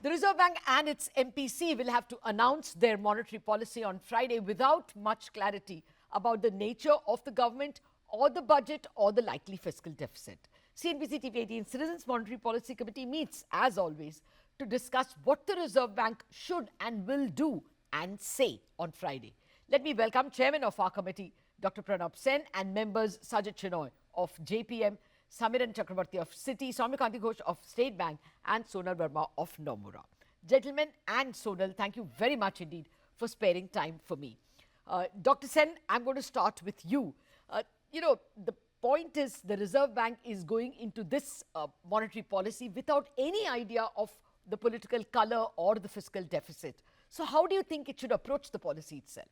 The Reserve Bank and its MPC will have to announce their monetary policy on Friday without much clarity about the nature of the government or the budget or the likely fiscal deficit. CNBC TV18 Citizens Monetary Policy Committee meets, as always, to discuss what the Reserve Bank should and will do and say on Friday. Let me welcome Chairman of our committee, Dr. Pronab Sen, and members Sajjid Chinoy of JPM, Samiran Chakrabarty of Citi, Soumyopkanti Ghosh of State Bank, and Sonal Varma of Nomura. Gentlemen and Sonal, thank you very much indeed for sparing time for me. Dr. Sen, I'm going to start with you. The point is the Reserve Bank is going into this monetary policy without any idea of the political color or the fiscal deficit. So how do you think it should approach the policy itself?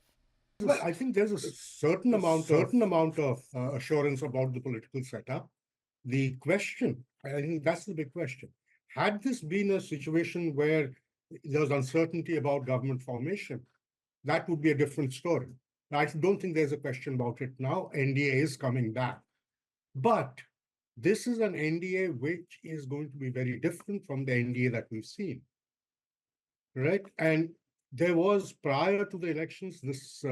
Well, I think there's a certain amount of assurance about the political setup. The question, I think that's the big question. Had this been a situation where there was uncertainty about government formation, that would be a different story. I don't think there's a question about it now. NDA is coming back. But this is an NDA which is going to be very different from the NDA that we've seen. Right? And there was, prior to the elections, this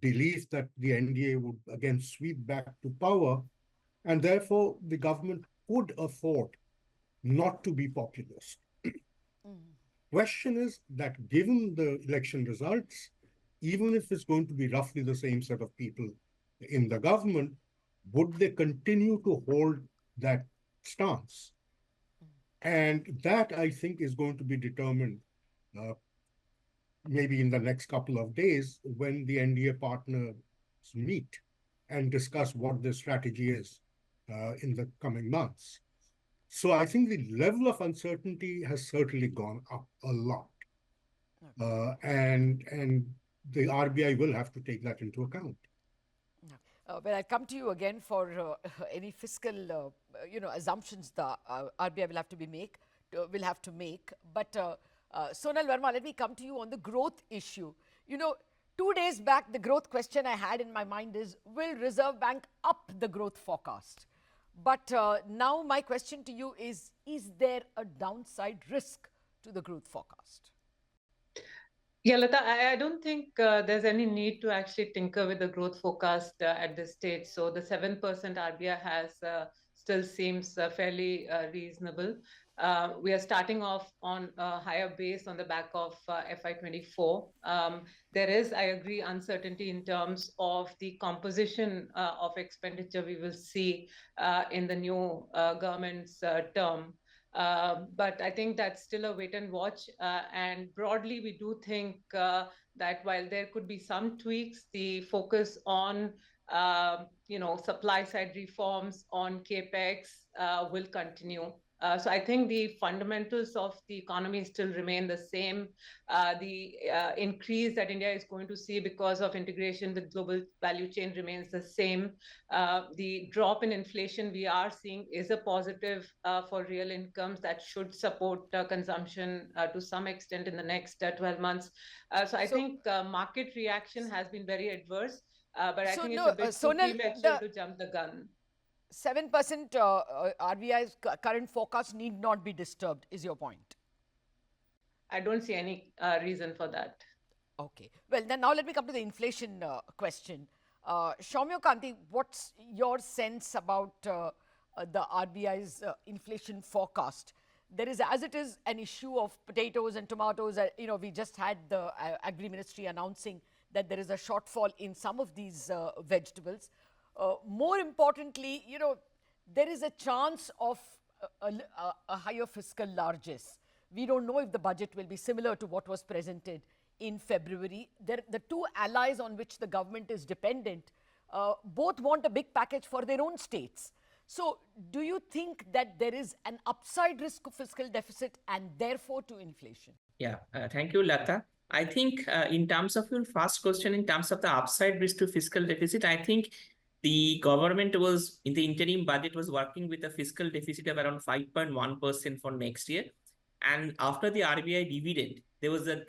belief that the NDA would again sweep back to power, and therefore the government could afford not to be populist. Question is that given the election results, even if it's going to be roughly the same set of people in the government, would they continue to hold that stance? And that, I think, is going to be determined maybe in the next couple of days when the NDA partners meet and discuss what their strategy is in the coming months. So I think the level of uncertainty has certainly gone up a lot. And the RBI will have to take that into account. Well, I'll come to you again for any fiscal, assumptions the RBI will have to make. But Sonal Varma, let me come to you on the growth issue. 2 days back, the growth question I had in my mind is, will Reserve Bank up the growth forecast? But now my question to you is there a downside risk to the growth forecast? Yeah, Latha, I don't think there's any need to actually tinker with the growth forecast at this stage. So the 7% RBI has still seems fairly reasonable. We are starting off on a higher base on the back of FY24. There is, I agree, uncertainty in terms of the composition of expenditure we will see in the new government's term. But I think that's still a wait and watch. And broadly, we do think that while there could be some tweaks, the focus on supply side reforms on capex will continue. So I think the fundamentals of the economy still remain the same. The increase that India is going to see because of integration with global value chain remains the same. The drop in inflation we are seeing is a positive for real incomes that should support consumption to some extent in the next 12 months. So I think market reaction has been very adverse, but I think it's a bit too premature to jump the gun. 7% RBI's current forecast need not be disturbed, is your point? I don't see any reason for that. Okay. Well, then now let me come to the inflation question. Soumyopkanti, what's your sense about the RBI's inflation forecast? There is, as it is, an issue of potatoes and tomatoes. We just had the Agri-Ministry announcing that there is a shortfall in some of these vegetables. More importantly, there is a chance of a higher fiscal largesse. We don't know if the budget will be similar to what was presented in February. The two allies on which the government is dependent both want a big package for their own states. So do you think that there is an upside risk of fiscal deficit and therefore to inflation? Yeah, thank you, Latha. I think in terms of your first question, in terms of the upside risk to fiscal deficit, I think the government was, in the interim budget, was working with a fiscal deficit of around 5.1% for next year. And after the RBI dividend, there was a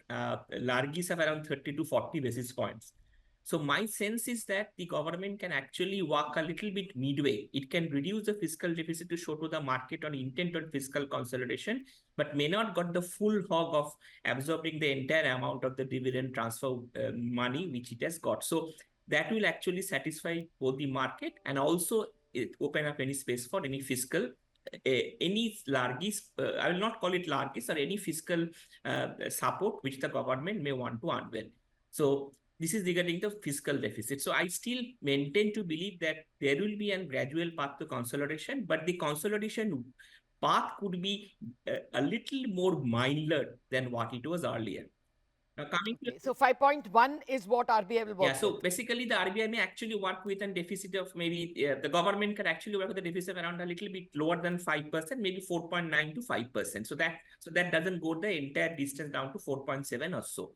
largesse of around 30 to 40 basis points. So my sense is that the government can actually walk a little bit midway. It can reduce the fiscal deficit to show to the market on intent on fiscal consolidation, but may not got the full hog of absorbing the entire amount of the dividend transfer money which it has got. So that will actually satisfy both the market and also open up any space for any fiscal any largest, I will not call it largest, or any fiscal support which the government may want to unveil. So this is regarding the fiscal deficit. So I still maintain to believe that there will be a gradual path to consolidation, but the consolidation path could be a little more milder than what it was earlier. Now coming to So 5.1 is what RBI will work so with. basically the RBI may actually work with a deficit of maybe the government can actually work with a deficit around a little bit lower than 5%, maybe 4.9 to 5%. So that doesn't go the entire distance down to 4.7 or so.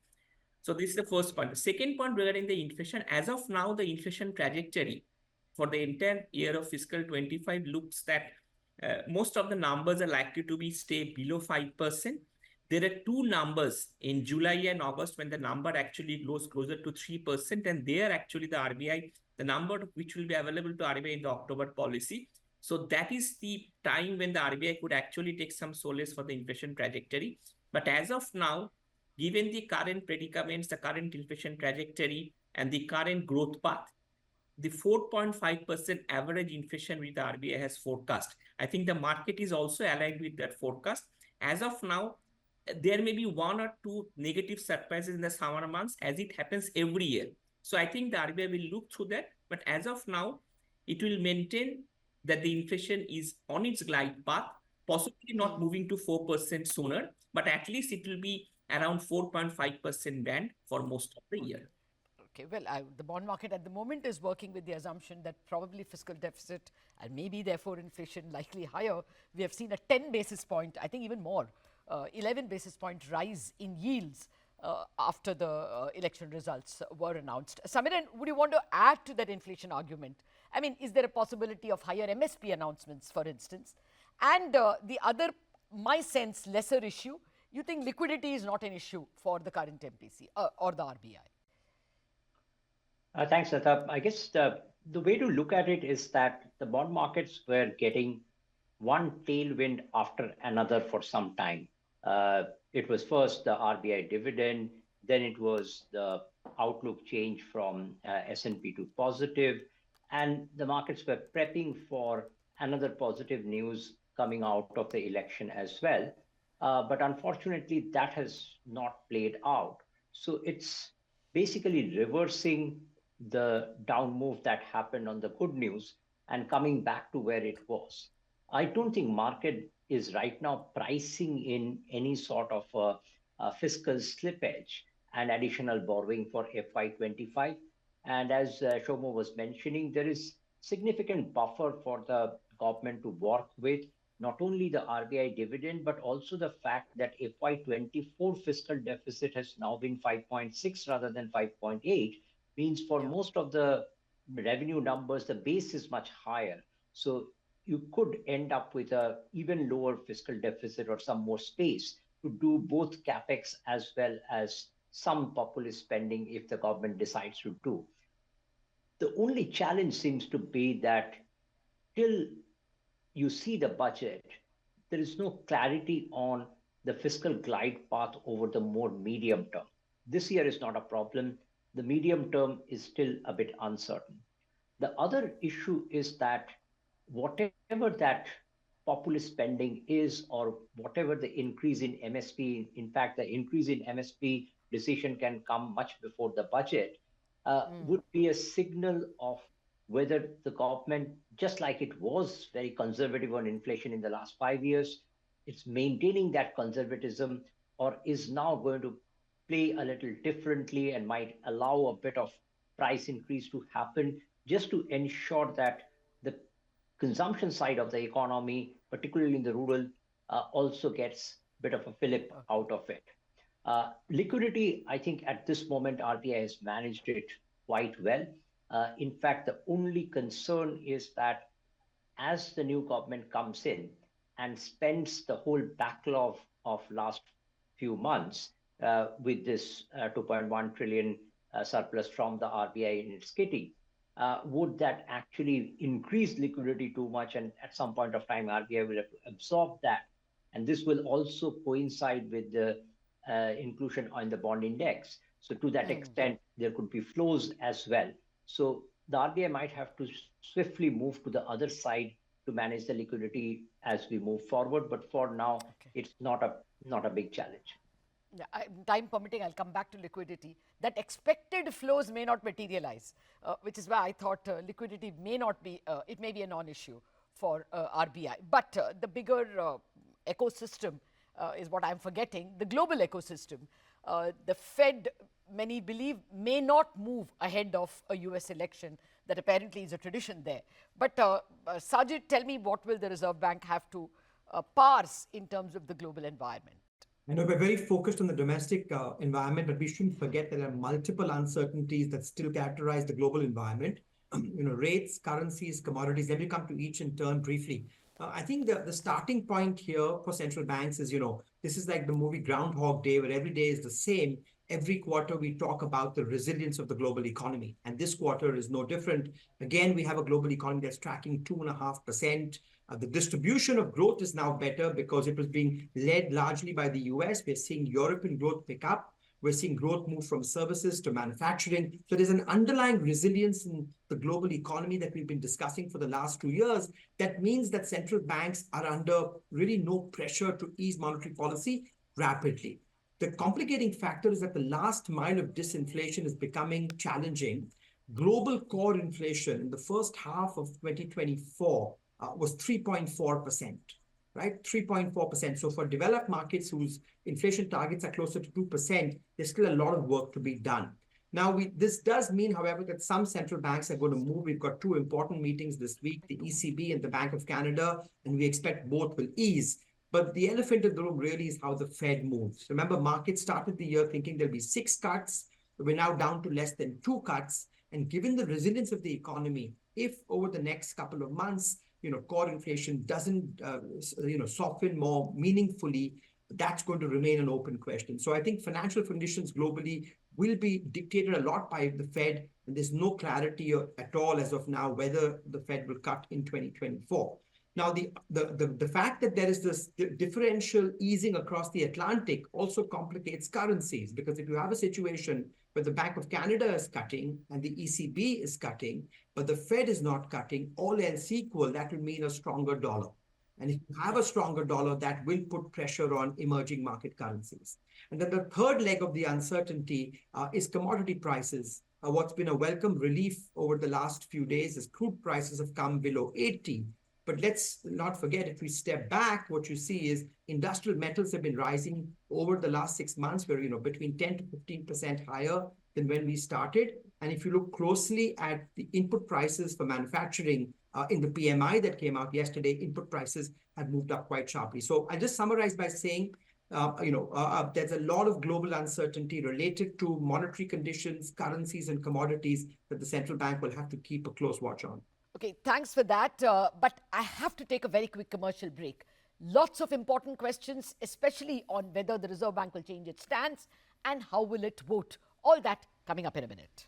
So this is the first point. The second point regarding the inflation, as of now, the inflation trajectory for the entire year of fiscal 25 looks that most of the numbers are likely to be stay below 5%. There are two numbers in July and August when the number actually goes closer to 3%, and there actually the RBI, the number which will be available to RBI in the October policy. So that is the time when the RBI could actually take some solace for the inflation trajectory. But as of now, given the current predicaments, the current inflation trajectory, and the current growth path, the 4.5% average inflation which the RBI has forecast, I think the market is also aligned with that forecast. As of now, there may be one or two negative surprises in the summer months, as it happens every year. So I think the RBI will look through that. But as of now, it will maintain that the inflation is on its glide path, possibly not moving to 4% sooner, but at least it will be around 4.5% band for most of the year. Okay, well, the bond market at the moment is working with the assumption that probably fiscal deficit and maybe therefore inflation likely higher. We have seen a 10 basis point, I think even more, 11 basis point rise in yields after the election results were announced. Samiran, would you want to add to that inflation argument? I mean, is there a possibility of higher MSP announcements, for instance? And the other, my sense, lesser issue, you think liquidity is not an issue for the current MPC or the RBI? Thanks, Latha. I guess the way to look at it is that the bond markets were getting one tailwind after another for some time. It was first the RBI dividend, then it was the outlook change from S&P to positive, and the markets were prepping for another positive news coming out of the election as well. But unfortunately, that has not played out. So it's basically reversing the down move that happened on the good news and coming back to where it was. I don't think market is right now pricing in any sort of a fiscal slippage and additional borrowing for FY25. And as Shomo was mentioning, there is significant buffer for the government to work with, not only the RBI dividend, but also the fact that FY24 fiscal deficit has now been 5.6 rather than 5.8, means for most of the revenue numbers, the base is much higher. So you could end up with a even lower fiscal deficit or some more space to do both capex as well as some populist spending if the government decides to do. The only challenge seems to be that till you see the budget, there is no clarity on the fiscal glide path over the more medium term. This year is not a problem. The medium term is still a bit uncertain. The other issue is that whatever that populist spending is, or whatever the increase in MSP, in fact, the increase in MSP decision can come much before the budget, would be a signal of whether the government, just like it was very conservative on inflation in the last 5 years, it's maintaining that conservatism or is now going to play a little differently and might allow a bit of price increase to happen just to ensure that the consumption side of the economy, particularly in the rural, also gets a bit of a fillip out of it. Liquidity, I think at this moment, RBI has managed it quite well. In fact, the only concern is that as the new government comes in and spends the whole backlog of last few months with this 2.1 trillion surplus from the RBI in its kitty, would that actually increase liquidity too much? And at some point of time, RBI will have to absorb that. And this will also coincide with the inclusion on the bond index. So to that extent, there could be flows as well. So the RBI might have to swiftly move to the other side to manage the liquidity as we move forward. But for now, it's not a big challenge. Yeah, time permitting, I'll come back to liquidity. That expected flows may not materialize, which is why I thought liquidity may not be, it may be a non-issue for RBI. But the bigger ecosystem is what I'm forgetting, the global ecosystem. The Fed, many believe, may not move ahead of a US election. That apparently is a tradition there. But Sajjid, tell me, what will the Reserve Bank have to parse in terms of the global environment? I know we're very focused on the domestic environment, but we shouldn't forget that there are multiple uncertainties that still characterize the global environment. Rates, currencies, commodities. Let me come to each in turn briefly. I think the starting point here for central banks is, this is like the movie Groundhog Day, where every day is the same. Every quarter, we talk about the resilience of the global economy. And this quarter is no different. Again, we have a global economy that's tracking 2.5%. The distribution of growth is now better because it was being led largely by the US. We're seeing European growth pick up. We're seeing growth move from services to manufacturing. So there's an underlying resilience in the global economy that we've been discussing for the last 2 years. That means that central banks are under really no pressure to ease monetary policy rapidly. The complicating factor is that the last mile of disinflation is becoming challenging. Global core inflation in the first half of 2024 was 3.4%, right? 3.4%. So for developed markets whose inflation targets are closer to 2%, there's still a lot of work to be done. Now, this does mean, however, that some central banks are going to move. We've got two important meetings this week, the ECB and the Bank of Canada, and we expect both will ease. But the elephant in the room really is how the Fed moves. Remember, markets started the year thinking there'll be 6 cuts. We're now down to less than 2 cuts. And given the resilience of the economy, if over the next couple of months, core inflation doesn't, soften more meaningfully, that's going to remain an open question. So I think financial conditions globally will be dictated a lot by the Fed, and there's no clarity at all as of now whether the Fed will cut in 2024. Now, the fact that there is this differential easing across the Atlantic also complicates currencies, because if you have a situation where the Bank of Canada is cutting and the ECB is cutting, but the Fed is not cutting, all else equal, that will mean a stronger dollar. And if you have a stronger dollar, that will put pressure on emerging market currencies. And then the third leg of the uncertainty is commodity prices. What's been a welcome relief over the last few days is crude prices have come below 80. But let's not forget, if we step back, what you see is industrial metals have been rising over the last 6 months. We're between 10 to 15% higher than when we started. And if you look closely at the input prices for manufacturing in the PMI that came out yesterday, input prices have moved up quite sharply. So I just summarize by saying, there's a lot of global uncertainty related to monetary conditions, currencies, and commodities that the central bank will have to keep a close watch on. Okay, thanks for that. But I have to take a very quick commercial break. Lots of important questions, especially on whether the Reserve Bank will change its stance and how will it vote. All that coming up in a minute.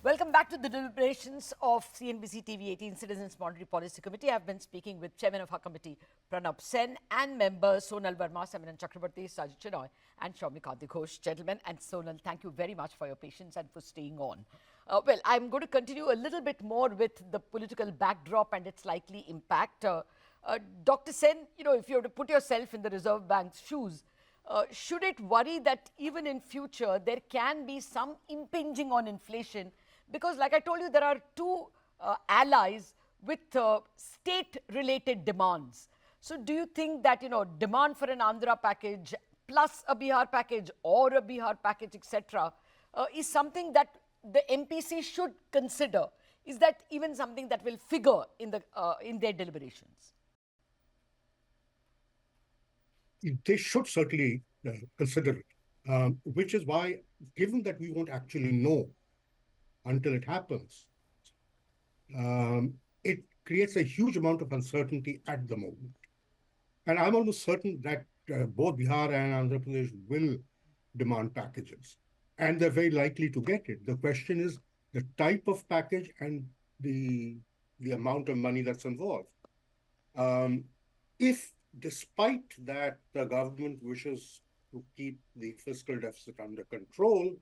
Welcome back to the deliberations of CNBC TV 18 Citizens Monetary Policy Committee. I've been speaking with Chairman of our committee, Pronab Sen, and members Sonal, Varma, Samiran Chakrabarty, Sajjid Chinoy, and Soumyopkanti, Ghosh. Gentlemen, and Sonal, thank you very much for your patience and for staying on. Well, I'm going to continue a little bit more with the political backdrop and its likely impact. Dr. Sen, if you have to put yourself in the Reserve Bank's shoes, should it worry that even in future there can be some impinging on inflation? Because like I told you, there are two allies with state-related demands. So do you think that, demand for an Andhra package plus a Bihar package or a Bihar package, etc., is something that the MPC should consider? Is that even something that will figure in their deliberations? They should certainly consider it. which is why, given that we won't actually know until it happens, it creates a huge amount of uncertainty at the moment. And I'm almost certain that both Bihar and Andhra Pradesh will demand packages. And they're very likely to get it. The question is the type of package and the amount of money that's involved. If, despite that, the government wishes to keep the fiscal deficit under control,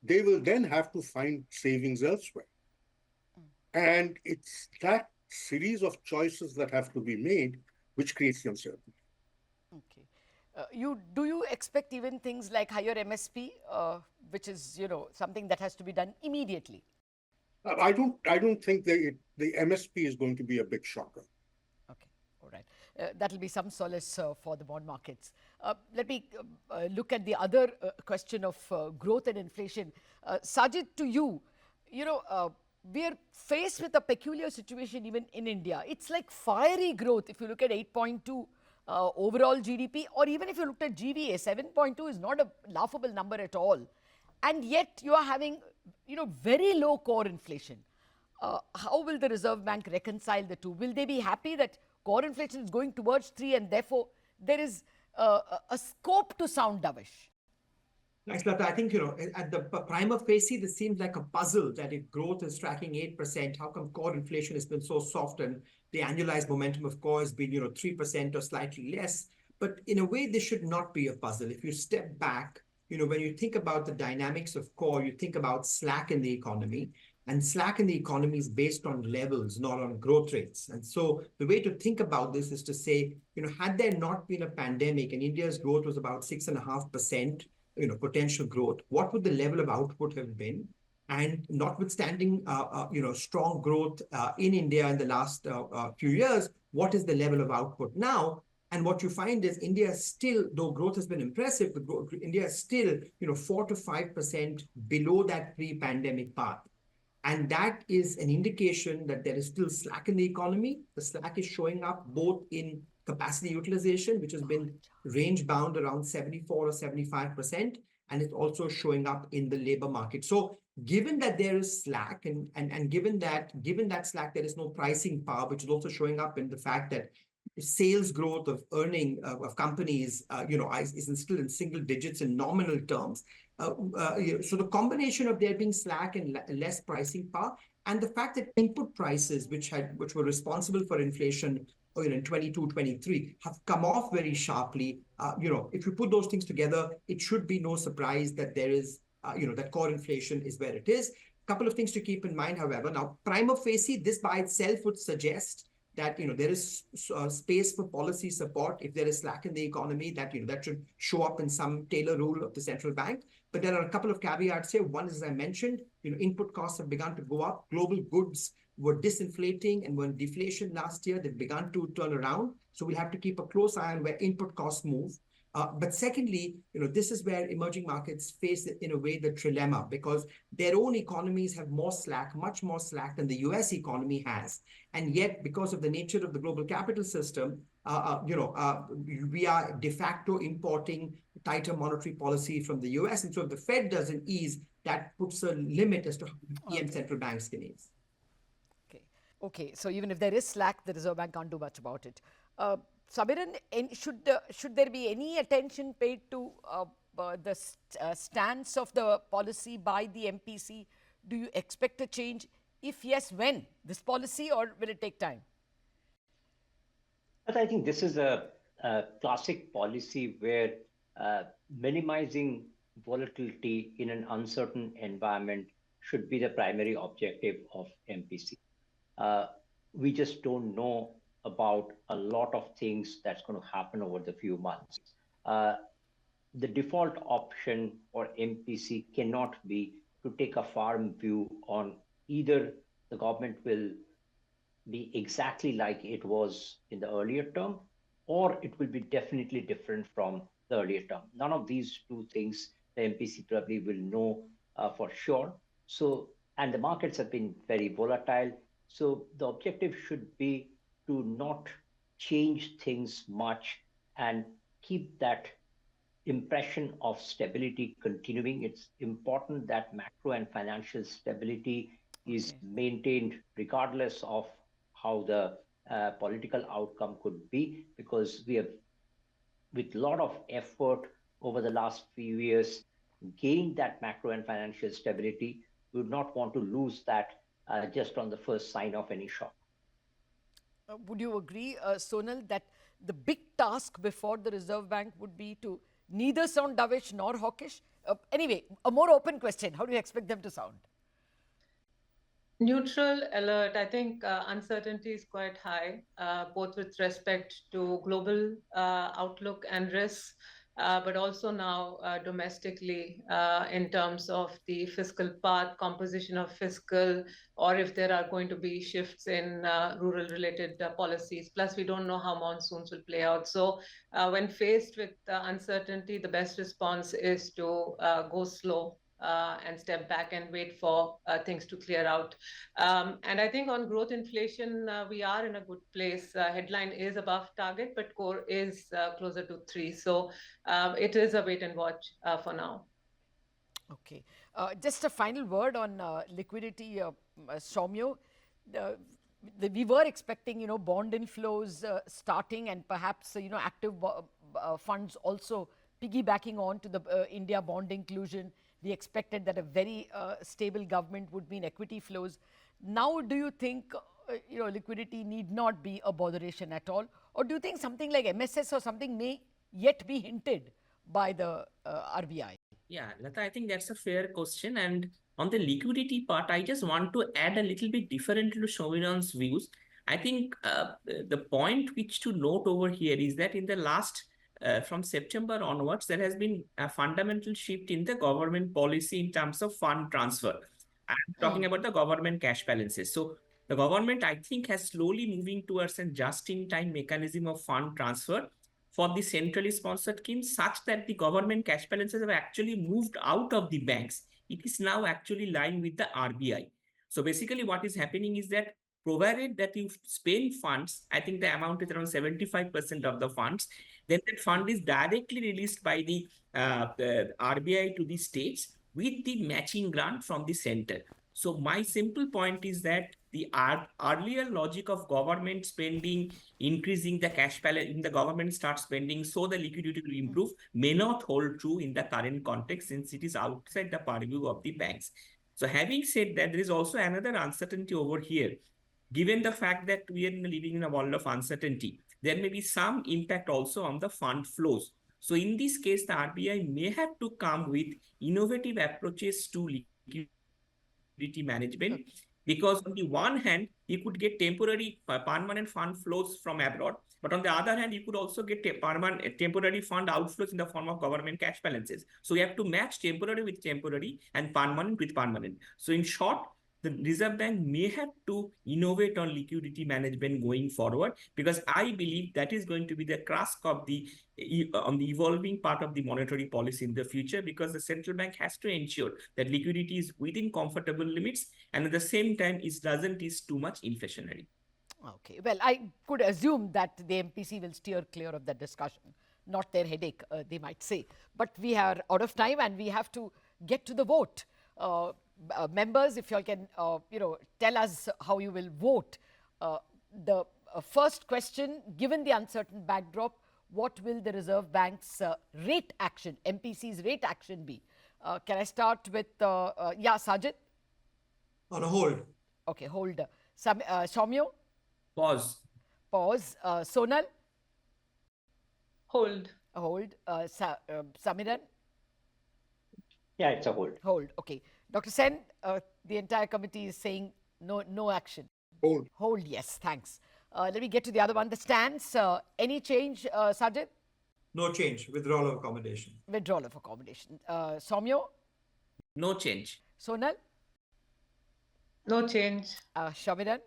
they will then have to find savings elsewhere. And it's that series of choices that have to be made which creates the uncertainty. Okay. Do you expect even things like higher MSP, which is something that has to be done immediately? I don't think the MSP is going to be a big shocker. Okay, all right. That will be some solace for the bond markets. Let me look at the other question of growth and inflation. Sajjid, to you, we are faced with a peculiar situation even in India. It's like fiery growth. If you look at 8.2 overall GDP, or even if you looked at GVA, 7.2 is not a laughable number at all. And yet you are having, very low core inflation. How will the Reserve Bank reconcile the two? Will they be happy that core inflation is going towards 3 and therefore there is a scope to sound dovish? Thanks, Latha. I think, at the prima facie, this seems like a puzzle that if growth is tracking 8%, how come core inflation has been so soft and the annualized momentum of core has been, 3% or slightly less? But in a way, this should not be a puzzle. If you step back, when you think about the dynamics of core, you think about slack in the economy. And slack in the economy is based on levels, not on growth rates. And so the way to think about this is to say, had there not been a pandemic and India's growth was about 6.5%, potential growth, what would the level of output have been? And notwithstanding, strong growth in India in the last few years, what is the level of output now? And what you find is India is still, though growth has been impressive, India is still, 4 to 5% below that pre-pandemic path. And that is an indication that there is still slack in the economy. The slack is showing up both in capacity utilization, which has been range bound around 74 or 75%, and it's also showing up in the labor market. So given that there is slack and given that slack, there is no pricing power, which is also showing up in the fact that sales growth of earning of companies, is still in single digits in nominal terms. So the combination of there being slack and less pricing power, and the fact that input prices, which were responsible for inflation, in 22, 23, have come off very sharply. If you put those things together, it should be no surprise that there is, that core inflation is where it is. A couple of things to keep in mind, however. Now, prima facie, this by itself would suggest that there is space for policy support if there is slack in the economy, that that should show up in some Taylor rule of the central bank. But there are a couple of caveats here. One is, as I mentioned, input costs have begun to go up. Global goods were disinflating and were in deflation last year. They've begun to turn around. So we'll have to keep a close eye on where input costs move. But secondly, this is where emerging markets face, in a way, the trilemma, because their own economies have more slack, much more slack than the US economy has. And yet, because of the nature of the global capital system, we are de facto importing tighter monetary policy from the US. And so if the Fed doesn't ease, that puts a limit as to how EM central banks can ease. Okay, so even if there is slack, the Reserve Bank can't do much about it. Samiran, should there be any attention paid to the stance of the policy by the MPC? Do you expect a change? If yes, when? This policy, or will it take time? But I think this is a classic policy where minimizing volatility in an uncertain environment should be the primary objective of MPC. We just don't know about a lot of things that's going to happen over the few months. The default option for MPC cannot be to take a firm view on either the government will be exactly like it was in the earlier term, or it will be definitely different from the earlier term. None of these two things the MPC probably will know for sure. So, and the markets have been very volatile. So the objective should be to not change things much and keep that impression of stability continuing. It's important that macro and financial stability is maintained regardless of how the political outcome could be, because we have, with a lot of effort over the last few years, gained that macro and financial stability. We would not want to lose that just on the first sign of any shock. Would you agree, Sonal, that the big task before the Reserve Bank would be to neither sound dovish nor hawkish? Anyway, a more open question. How do you expect them to sound? Neutral, alert. I think uncertainty is quite high, both with respect to global outlook and risks, but also now domestically in terms of the fiscal path, composition of fiscal, or if there are going to be shifts in rural-related policies. Plus, we don't know how monsoons will play out. So when faced with uncertainty, the best response is to go slow and step back and wait for things to clear out. And I think on growth inflation, we are in a good place. Headline is above target, but core is closer to 3. So it is a wait and watch for now. Okay. Just a final word on liquidity, Soumyo. We were expecting, bond inflows starting and perhaps, active funds also piggybacking on to the India bond inclusion. We expected that a very stable government would mean equity flows. Now, do you think, liquidity need not be a botheration at all? Or do you think something like MSS or something may yet be hinted by the RBI? Yeah, Latha, I think that's a fair question. And on the liquidity part, I just want to add a little bit different to Samiran's views. I think the point which to note over here is that in the last from September onwards, there has been a fundamental shift in the government policy in terms of fund transfer. I'm talking about the government cash balances. So the government, I think, has slowly moving towards a just-in-time mechanism of fund transfer for the centrally sponsored schemes, such that the government cash balances have actually moved out of the banks. It is now actually lying with the RBI. So basically what is happening is that provided that you spend funds, I think the amount is around 75% of the funds, then that fund is directly released by the RBI to the states with the matching grant from the center. So my simple point is that the earlier logic of government spending, increasing the cash balance in the government start spending so the liquidity will improve may not hold true in the current context, since it is outside the purview of the banks. So having said that, there is also another uncertainty over here. Given the fact that we are living in a world of uncertainty, there may be some impact also on the fund flows. So in this case, the RBI may have to come with innovative approaches to liquidity management, because on the one hand, you could get temporary permanent fund flows from abroad, but on the other hand, you could also get temporary fund outflows in the form of government cash balances. So you have to match temporary with temporary and permanent with permanent. So in short, the Reserve Bank may have to innovate on liquidity management going forward, because I believe that is going to be the crux of the on the evolving part of the monetary policy in the future, because the central bank has to ensure that liquidity is within comfortable limits and at the same time it doesn't is too much inflationary. Okay, well, I could assume that the MPC will steer clear of that discussion, not their headache, they might say. But we are out of time and we have to get to the vote. Members, if you all can, tell us how you will vote. The first question, given the uncertain backdrop, what will the Reserve Bank's rate action, MPC's rate action be? Can I start with, Sajjid? On a hold. Okay, hold. Soumyo? Pause. Pause. Sonal? Hold. Hold. Samiran? Yeah, it's a hold. Hold. Okay. Dr. Sen, the entire committee is saying no action. Hold. Hold, yes, thanks. Let me get to the other one. The stance, any change, Sajjid? No change. Withdrawal of accommodation. Withdrawal of accommodation. Soumyo? No change. Sonal? No change. Samiran?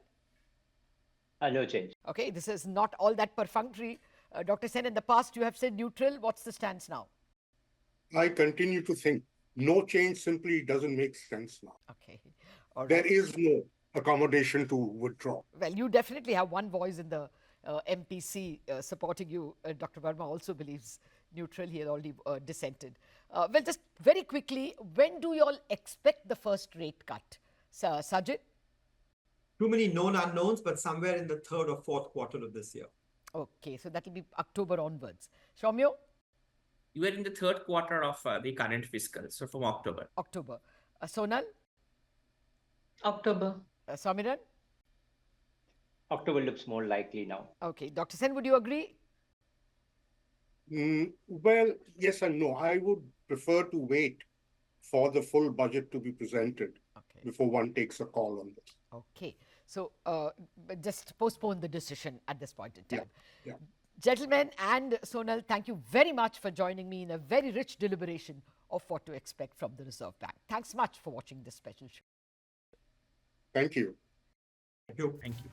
No change. Okay, this is not all that perfunctory. Dr. Sen, in the past you have said neutral. What's the stance now? I continue to think no change simply doesn't make sense now. Okay. All right. There is no accommodation to withdraw. Well, you definitely have one voice in the MPC supporting you. Dr. Varma also believes neutral. He had already dissented. Well, just very quickly, when do you all expect the first rate cut? Sajjid? Too many known unknowns, but somewhere in the third or fourth quarter of this year. Okay, so that will be October onwards. Soumyo? You are in the third quarter of the current fiscal, so from October. October. Sonal? October. Samiran? October looks more likely now. Okay, Dr. Sen, would you agree? Well, yes and no. I would prefer to wait for the full budget to be presented before one takes a call on this. Okay, so just postpone the decision at this point in time. Yeah. Gentlemen and Sonal, thank you very much for joining me in a very rich deliberation of what to expect from the Reserve Bank. Thanks much for watching this special show. Thank you. Thank you. Thank you.